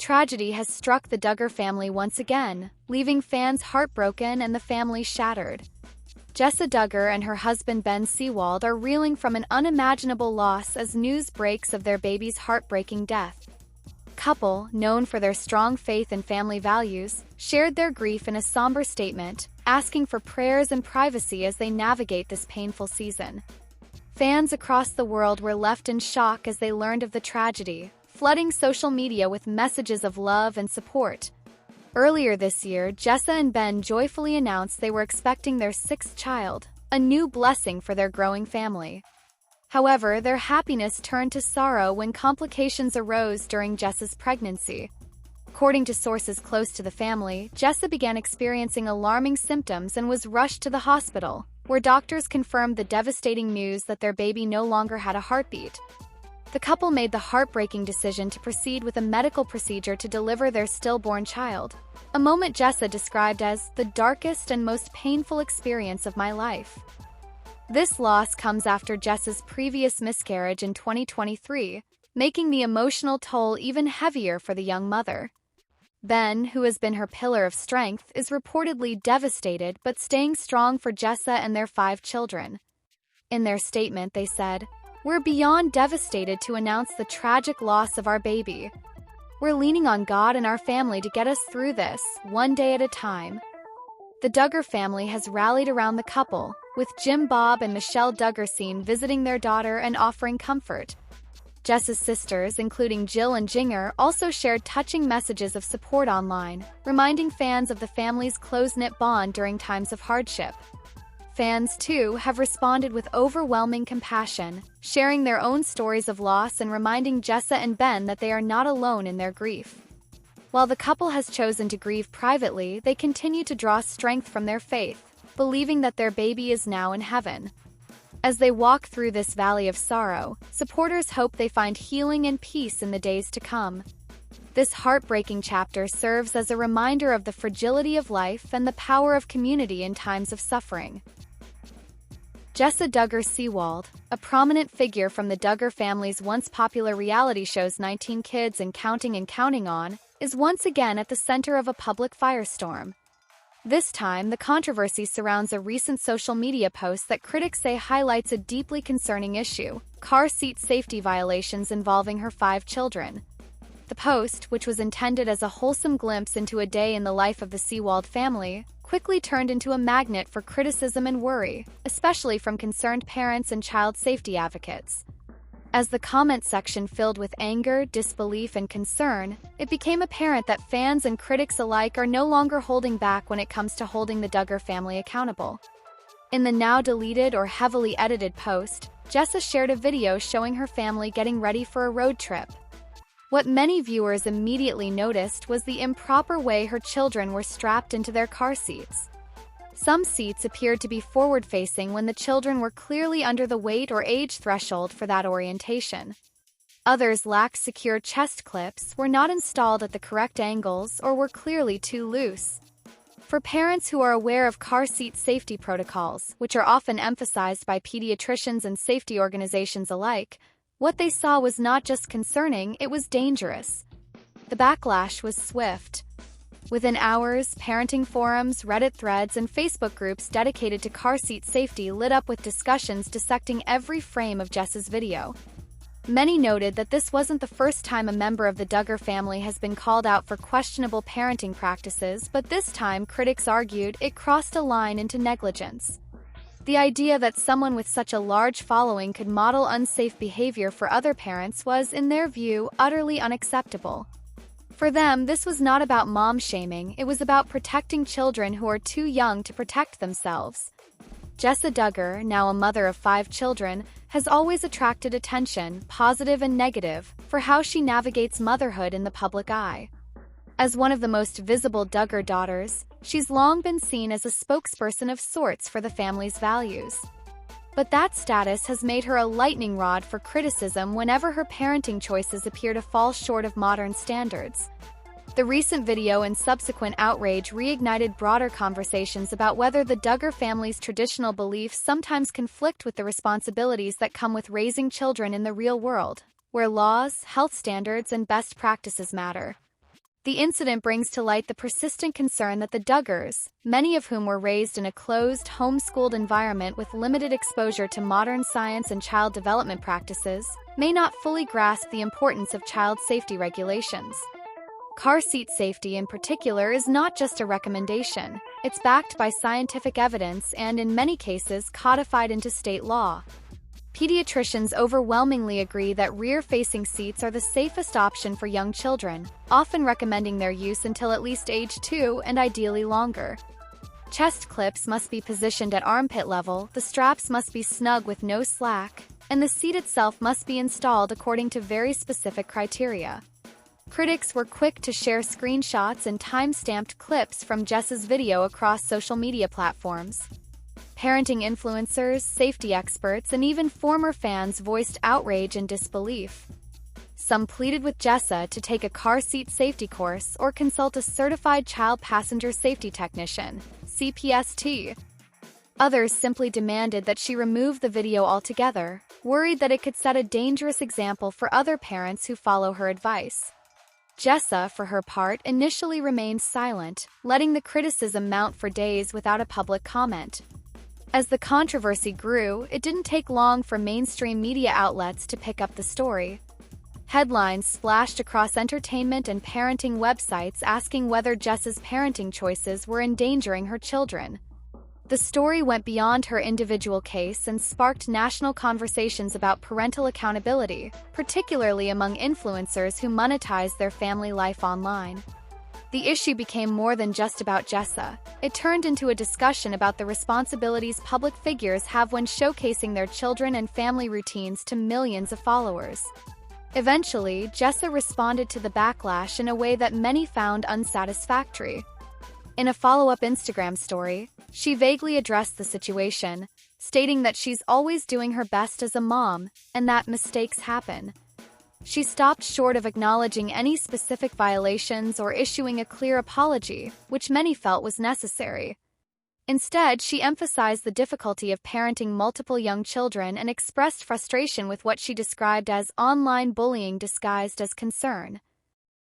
Tragedy has struck the Duggar family once again, leaving fans heartbroken and the family shattered. Jessa Duggar and her husband Ben Seewald are reeling from an unimaginable loss as news breaks of their baby's heartbreaking death. The couple, known for their strong faith and family values, shared their grief in a somber statement, asking for prayers and privacy as they navigate this painful season. Fans across the world were left in shock as they learned of the tragedy, flooding social media with messages of love and support. Earlier this year, Jessa and Ben joyfully announced they were expecting their sixth child, a new blessing for their growing family. However, their happiness turned to sorrow when complications arose during Jessa's pregnancy. According to sources close to the family, Jessa began experiencing alarming symptoms and was rushed to the hospital, where doctors confirmed the devastating news that their baby no longer had a heartbeat. The couple made the heartbreaking decision to proceed with a medical procedure to deliver their stillborn child, a moment Jessa described as the darkest and most painful experience of my life. This loss comes after Jessa's previous miscarriage in 2023, making the emotional toll even heavier for the young mother. Ben, who has been her pillar of strength, is reportedly devastated but staying strong for Jessa and their 5 children. In their statement, they said, "We're beyond devastated to announce the tragic loss of our baby. We're leaning on God and our family to get us through this, one day at a time." The Duggar family has rallied around the couple, with Jim Bob and Michelle Duggar seen visiting their daughter and offering comfort. Jessa's sisters, including Jill and Jinger, also shared touching messages of support online, reminding fans of the family's close-knit bond during times of hardship. Fans, too, have responded with overwhelming compassion, sharing their own stories of loss and reminding Jessa and Ben that they are not alone in their grief. While the couple has chosen to grieve privately, they continue to draw strength from their faith, believing that their baby is now in heaven. As they walk through this valley of sorrow, supporters hope they find healing and peace in the days to come. This heartbreaking chapter serves as a reminder of the fragility of life and the power of community in times of suffering. Jessa Duggar Seewald, a prominent figure from the Duggar family's once popular reality shows 19 Kids and Counting On, is once again at the center of a public firestorm. This time, the controversy surrounds a recent social media post that critics say highlights a deeply concerning issue: car seat safety violations involving her 5 children. The post, which was intended as a wholesome glimpse into a day in the life of the Seewald family, quickly turned into a magnet for criticism and worry, especially from concerned parents and child safety advocates. As the comment section filled with anger, disbelief, and concern, it became apparent that fans and critics alike are no longer holding back when it comes to holding the Duggar family accountable. In the now deleted or heavily edited post, Jessa shared a video showing her family getting ready for a road trip. What many viewers immediately noticed was the improper way her children were strapped into their car seats. Some seats appeared to be forward-facing when the children were clearly under the weight or age threshold for that orientation. Others lacked secure chest clips, were not installed at the correct angles, or were clearly too loose. For parents who are aware of car seat safety protocols, which are often emphasized by pediatricians and safety organizations alike, what they saw was not just concerning, it was dangerous. The backlash was swift. Within hours, parenting forums, Reddit threads, and Facebook groups dedicated to car seat safety lit up with discussions dissecting every frame of Jessa's video. Many noted that this wasn't the first time a member of the Duggar family has been called out for questionable parenting practices, but this time critics argued it crossed a line into negligence. The idea that someone with such a large following could model unsafe behavior for other parents was, in their view, utterly unacceptable. For them, this was not about mom-shaming, it was about protecting children who are too young to protect themselves. Jessa Duggar, now a mother of 5 children, has always attracted attention, positive and negative, for how she navigates motherhood in the public eye. As one of the most visible Duggar daughters, she's long been seen as a spokesperson of sorts for the family's values. But that status has made her a lightning rod for criticism whenever her parenting choices appear to fall short of modern standards. The recent video and subsequent outrage reignited broader conversations about whether the Duggar family's traditional beliefs sometimes conflict with the responsibilities that come with raising children in the real world, where laws, health standards, and best practices matter. The incident brings to light the persistent concern that the Duggars, many of whom were raised in a closed, homeschooled environment with limited exposure to modern science and child development practices, may not fully grasp the importance of child safety regulations. Car seat safety in particular is not just a recommendation, it's backed by scientific evidence and, in many cases, codified into state law. Pediatricians overwhelmingly agree that rear-facing seats are the safest option for young children, often recommending their use until at least age 2 and ideally longer. Chest clips must be positioned at armpit level, the straps must be snug with no slack, and the seat itself must be installed according to very specific criteria. Critics were quick to share screenshots and time-stamped clips from Jessa's video across social media platforms. Parenting influencers, safety experts, and even former fans voiced outrage and disbelief. Some pleaded with Jessa to take a car seat safety course or consult a certified child passenger safety technician, CPST. Others simply demanded that she remove the video altogether, worried that it could set a dangerous example for other parents who follow her advice. Jessa, for her part, initially remained silent, letting the criticism mount for days without a public comment. As the controversy grew, it didn't take long for mainstream media outlets to pick up the story. Headlines splashed across entertainment and parenting websites asking whether Jessa's parenting choices were endangering her children. The story went beyond her individual case and sparked national conversations about parental accountability, particularly among influencers who monetize their family life online. The issue became more than just about Jessa. It turned into a discussion about the responsibilities public figures have when showcasing their children and family routines to millions of followers. Eventually, Jessa responded to the backlash in a way that many found unsatisfactory. In a follow-up Instagram story, she vaguely addressed the situation, stating that she's always doing her best as a mom and that mistakes happen. She stopped short of acknowledging any specific violations or issuing a clear apology, which many felt was necessary. Instead, she emphasized the difficulty of parenting multiple young children and expressed frustration with what she described as online bullying disguised as concern.